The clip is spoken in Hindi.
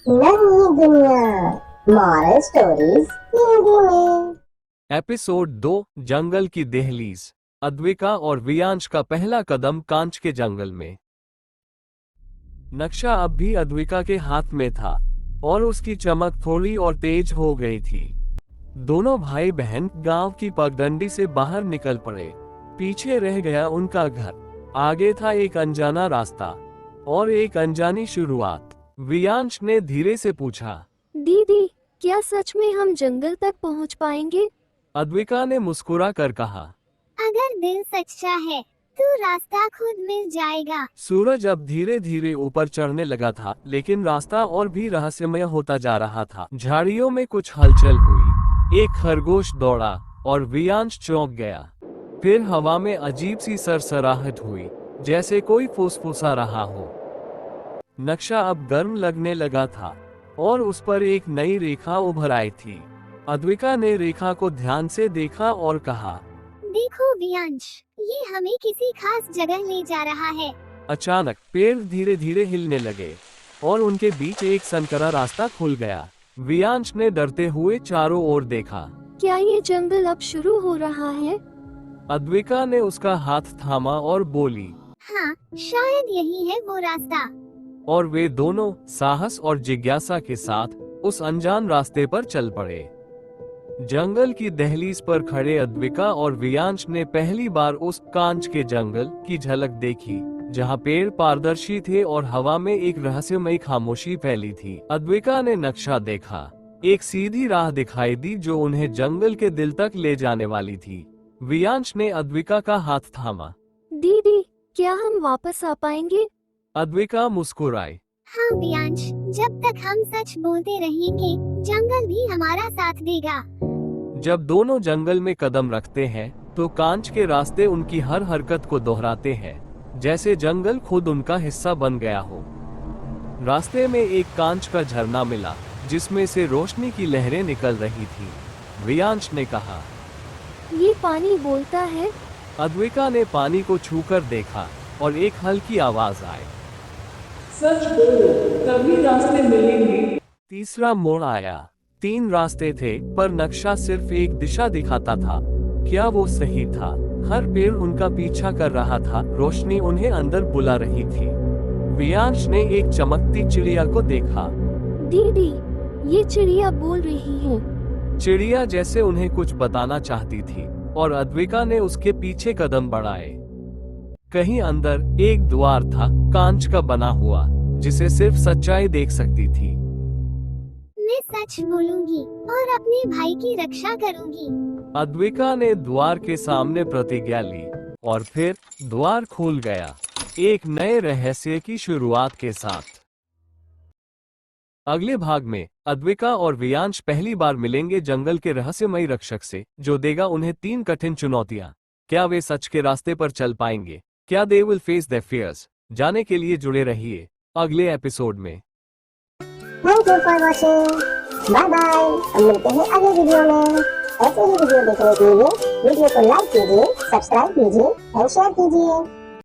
नई दुनिया मॉरल स्टोरीज हिंदी में। एपिसोड 2 जंगल की दहलीज। अद्विका और वियांश का पहला कदम कांच के जंगल में। नक्शा अब भी अद्विका के हाथ में था और उसकी चमक थोड़ी और तेज हो गई थी। दोनों भाई बहन गांव की पगडंडी से बाहर निकल पड़े। पीछे रह गया उनका घर, आगे था एक अनजाना रास्ता और एक अनजानी शुरुआत। वियांश ने धीरे से पूछा, दीदी, क्या सच में हम जंगल तक पहुंच पाएंगे? अद्विका ने मुस्कुरा कर कहा। अगर दिल सच्चा है तो रास्ता खुद मिल जाएगा। सूरज अब धीरे धीरे ऊपर चढ़ने लगा था, लेकिन रास्ता और भी रहस्यमय होता जा रहा था। झाड़ियों में कुछ हलचल हुई, एक खरगोश दौड़ा और वियांश चौंक गया। फिर हवा में अजीब सी सरसराहट हुई, जैसे कोई फुसफुसा रहा हो। नक्शा अब गर्म लगने लगा था और उस पर एक नई रेखा उभर आई थी। अद्विका ने रेखा को ध्यान से देखा और कहा, देखो वियांश, ये हमें किसी खास जगह ले जा रहा है। अचानक पेड़ धीरे धीरे हिलने लगे और उनके बीच एक संकरा रास्ता खुल गया। वियांश ने डरते हुए चारों ओर देखा। क्या ये जंगल अब शुरू हो रहा है? अद्विका ने उसका हाथ थामा और बोली, हाँ, शायद यही है वो रास्ता। और वे दोनों साहस और जिज्ञासा के साथ उस अनजान रास्ते पर चल पड़े। जंगल की दहलीज पर खड़े अद्विका और वियांश ने पहली बार उस कांच के जंगल की झलक देखी, जहां पेड़ पारदर्शी थे और हवा में एक रहस्यमयी खामोशी फैली थी। अद्विका ने नक्शा देखा, एक सीधी राह दिखाई दी जो उन्हें जंगल के दिल तक ले जाने वाली थी। वियांश ने अद्विका का हाथ थामा। दीदी, क्या हम वापस आ पाएंगे? अद्विका मुस्कुराई। हाँ वियांश, जब तक हम सच बोलते रहेंगे जंगल भी हमारा साथ देगा। जब दोनों जंगल में कदम रखते हैं तो कांच के रास्ते उनकी हर हरकत को दोहराते हैं, जैसे जंगल खुद उनका हिस्सा बन गया हो। रास्ते में एक कांच का झरना मिला, जिसमें से रोशनी की लहरें निकल रही थी। वियांश ने कहा, ये पानी बोलता है। अद्विका ने पानी को छूकर देखा और एक हल्की आवाज आई, सच बोलो, तभी रास्ते मिलेंगे। तीसरा मोड़ आया। 3 रास्ते थे, पर नक्शा सिर्फ एक दिशा दिखाता था। क्या वो सही था? हर पेड़ उनका पीछा कर रहा था, रोशनी उन्हें अंदर बुला रही थी। वियांश ने एक चमकती चिड़िया को देखा। दीदी, ये चिड़िया बोल रही है। चिड़िया जैसे उन्हें कुछ बताना चाहती थी और अद्विका ने उसके पीछे कदम बढ़ाए। कहीं अंदर एक द्वार था, कांच का बना हुआ, जिसे सिर्फ सच्चाई देख सकती थी। मैं सच बोलूंगी और अपने भाई की रक्षा करूंगी। अद्विका ने द्वार के सामने प्रतिज्ञा ली और फिर द्वार खुल गया, एक नए रहस्य की शुरुआत के साथ। अगले भाग में अद्विका और वियांश पहली बार मिलेंगे जंगल के रहस्यमयी रक्षक से, जो देगा उन्हें 3 कठिन चुनौतियां। क्या वे सच के रास्ते पर चल पाएंगे? क्या they will face their fears? जाने के लिए जुड़े रहिए अगले एपिसोड में। Thank you for watching. Bye bye. हम मिलते हैं अगले वीडियो में। ऐसे ही वीडियो देखने के लिए वीडियो को लाइक कीजिए, सब्सक्राइब कीजिए और शेयर कीजिए।